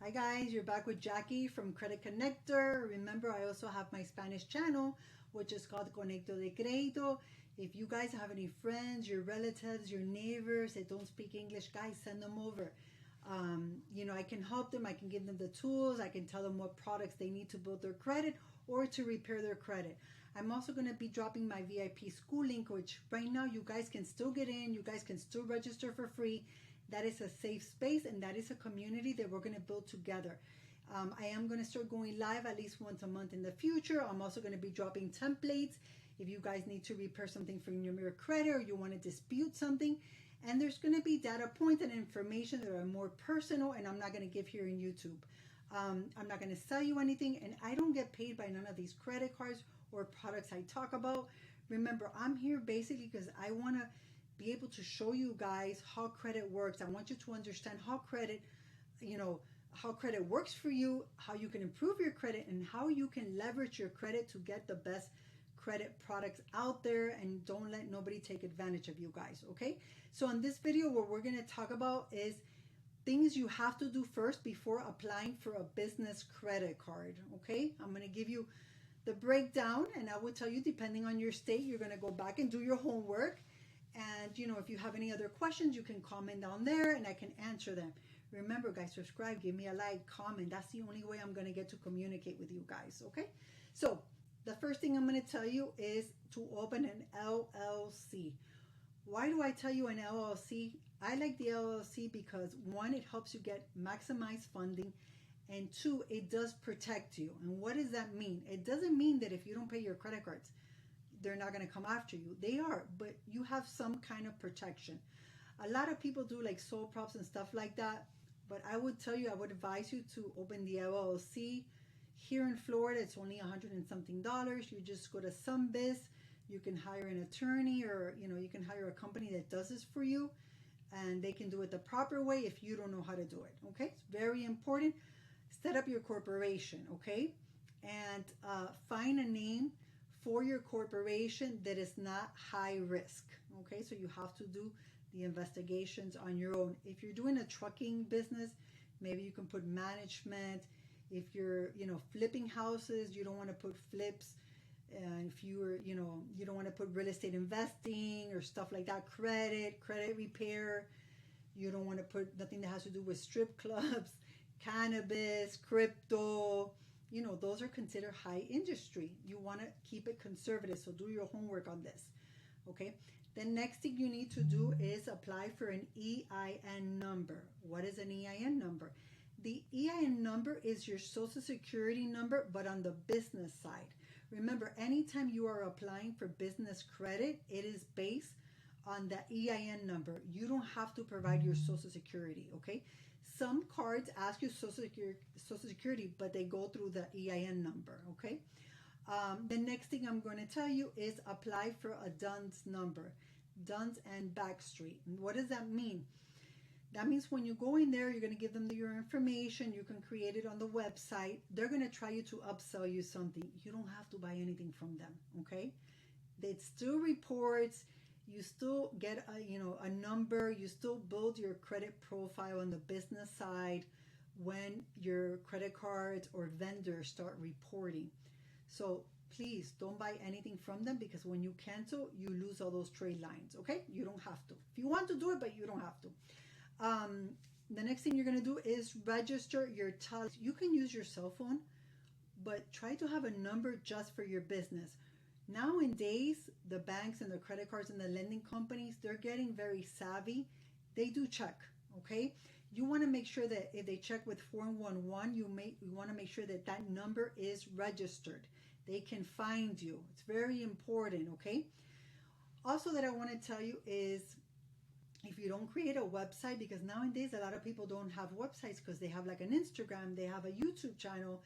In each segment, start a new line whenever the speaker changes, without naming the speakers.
Hi guys, you're back with Jackie from Credit Connector. Remember, I also have my Spanish channel, which is called Conecto de Crédito. If you guys have any friends, your relatives, your neighbors that don't speak English, guys, send them over. I can help them. I can give them the tools. I can tell them what products they need to build their credit or to repair their credit. I'm also going to be dropping my VIP school link, which right now you guys can still get in. You guys can still register for free. That is a safe space, and that is a community that we're going to build together. I am going to start going live at least once a month in the future. I'm also going to be dropping templates if you guys need to repair something from your credit or you want to dispute something. And there's going to be data points and information that are more personal, and I'm not going to give here in YouTube. I'm not going to sell you anything, and I don't get paid by none of these credit cards or products I talk about. Remember, I'm here basically because I want to be able to show you guys how credit works. I want you to understand how credit works for you, how you can improve your credit, and how you can leverage your credit to get the best credit products out there, and don't let nobody take advantage of you guys. Okay, so in this video, what we're going to talk about is things you have to do first before applying for a business credit card. Okay, I'm going to give you the breakdown, and I will tell you, depending on your state, you're going to go back and do your homework. And if you have any other questions, you can comment down there and I can answer them. Remember, guys, subscribe, give me a like, comment. That's the only way I'm going to get to communicate with you guys. Okay, so the first thing I'm going to tell you is to open an LLC. Why do I tell you an LLC? I like the LLC because, one, it helps you get maximized funding, and two, it does protect you. And what does that mean? It doesn't mean that if you don't pay your credit cards, they're not going to come after you. They are, but you have some kind of protection. A lot of people do like sole props and stuff like that, but I would tell you, I would advise you to open the LLC. Here in Florida, it's only $100 and something. You just go to SunBiz. You can hire an attorney, or you can hire a company that does this for you, and they can do it the proper way if you don't know how to do it. Okay, it's very important. Set up your corporation, okay, and find a name for your corporation that is not high risk. Okay, so you have to do the investigations on your own. If you're doing a trucking business, maybe you can put management. If you're flipping houses, you don't want to put flips. And if you don't want to put real estate investing or stuff like that, credit repair. You don't want to put nothing that has to do with strip clubs, cannabis, crypto. Those are considered high industry. You want to keep it conservative, so do your homework on this. Okay, the next thing you need to do is apply for an EIN number. What is an EIN number? The EIN number is your social security number, but on the business side. Remember, anytime you are applying for business credit, it is based on the EIN number. You don't have to provide your social security. Okay, some cards ask you social security, but they go through the EIN number. Okay, the next thing I'm going to tell you is apply for a DUNS number, Duns and Bradstreet. And what does that mean? That means when you go in there, you're going to give them your information. You can create it on the website. They're going to try to upsell you something. You don't have to buy anything from them. Okay, it still reports. You still get a number. You still build your credit profile on the business side when your credit cards or vendors start reporting. So please don't buy anything from them, because when you cancel, you lose all those trade lines. Okay, you don't have to. If you want to do it, but you don't have to. The next thing you're going to do is register your TALS. You can use your cell phone, but try to have a number just for your business. Nowadays, the banks and the credit cards and the lending companies, they're getting very savvy. They do check, okay? You want to make sure that if they check with 411, you want to make sure that that number is registered. They can find you. It's very important, okay? Also, that I want to tell you is, if you don't create a website, because nowadays a lot of people don't have websites because they have like an Instagram, they have a YouTube channel,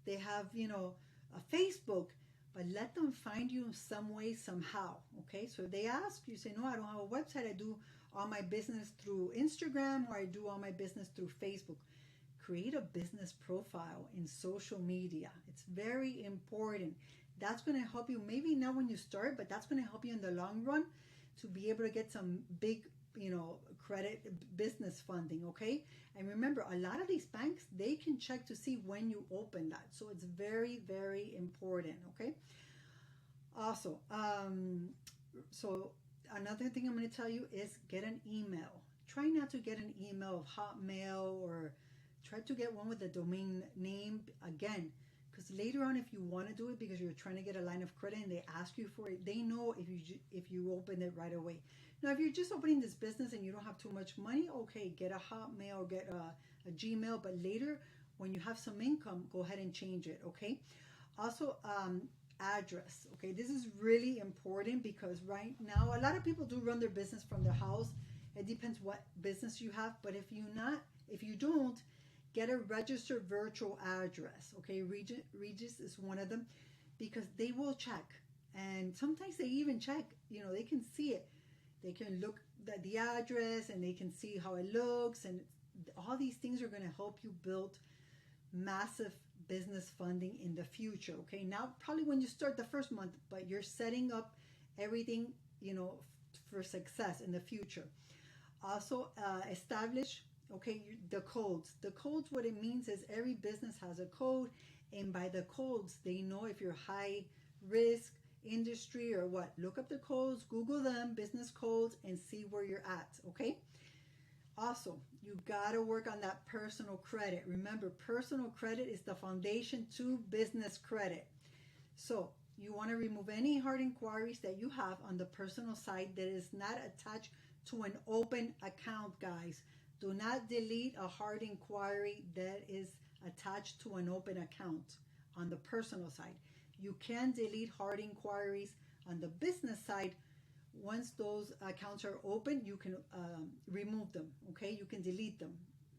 they have, a Facebook, but let them find you some way, somehow. Okay, so if they ask, you say, no, I don't have a website. I do all my business through Instagram, or I do all my business through Facebook. Create a business profile in social media. It's very important. That's going to help you, maybe not when you start, but that's going to help you in the long run to be able to get some big credit business funding, okay? And remember, a lot of these banks, they can check to see when you open that. So it's very, very important, okay? Also, so another thing I'm going to tell you is get an email. Try not to get an email of Hotmail, or try to get one with a domain name again, because later on, if you want to do it because you're trying to get a line of credit and they ask you for it, they know if you open it right away. Now, if you're just opening this business and you don't have too much money, okay, get a Hotmail, get a Gmail, but later when you have some income, go ahead and change it, okay? Also, address, okay? This is really important because right now, a lot of people do run their business from their house. It depends what business you have, but if you don't, get a registered virtual address, okay? Regis is one of them, because they will check, and sometimes they even check, they can see it. They can look at the address and they can see how it looks, and all these things are going to help you build massive business funding in the future, okay? Now, probably when you start the first month, but you're setting up everything, for success in the future. Also, establish, okay, the codes. The codes, what it means is every business has a code, and by the codes, they know if you're high risk industry or what. Look up the codes, Google them, business codes, and see where you're at, okay? Also, you gotta work on that personal credit. Remember, personal credit is the foundation to business credit. So you want to remove any hard inquiries that you have on the personal side that is not attached to an open account, guys. Do not delete a hard inquiry that is attached to an open account on the personal side. You can delete hard inquiries on the business side. Once those accounts are open, you can remove them, okay? You can delete them.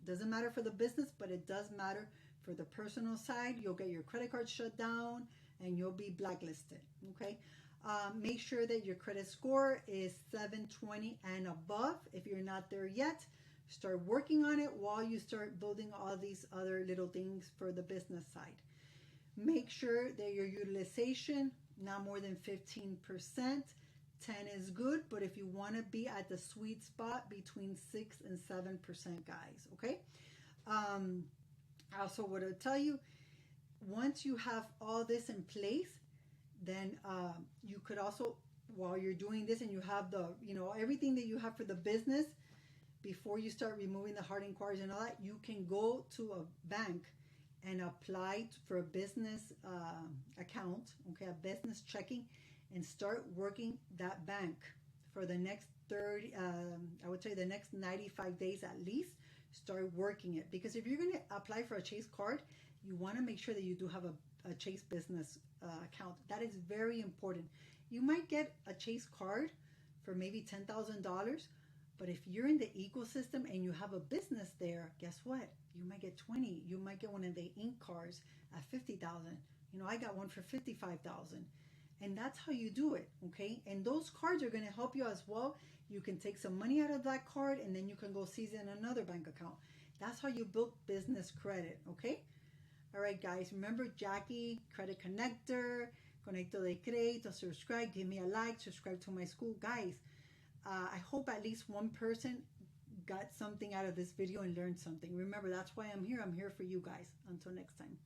Doesn't matter for the business, but it does matter for the personal side. You'll get your credit card shut down and you'll be blacklisted, okay? Make sure that your credit score is 720 and above. If you're not there yet, start working on it while you start building all these other little things for the business side. Make sure that your utilization, not more than 15%. 10 is good, but if you want to be at the sweet spot, between 6 and 7%, guys, okay? Also, what I'll tell you, once you have all this in place, then you could also, while you're doing this and you have the, everything that you have for the business, before you start removing the hard inquiries and all that, you can go to a bank and apply for a business account, okay, a business checking, and start working that bank for the next 30, I would say the next 95 days at least. Start working it, because if you're going to apply for a Chase card, you want to make sure that you do have a Chase business account. That is very important. You might get a Chase card for maybe $10,000, but if you're in the ecosystem and you have a business there, guess what? You might get 20. You might get one of the Ink cards at 50,000. I got one for 55,000. And that's how you do it, okay? And those cards are going to help you as well. You can take some money out of that card and then you can go seize in another bank account. That's how you build business credit, okay? All right, guys, remember Jackie, Credit Connector, Conecto de Crédito, subscribe, give me a like, subscribe to my school. Guys, I hope at least one person got something out of this video and learned something. Remember, that's why I'm here. I'm here for you guys. Until next time.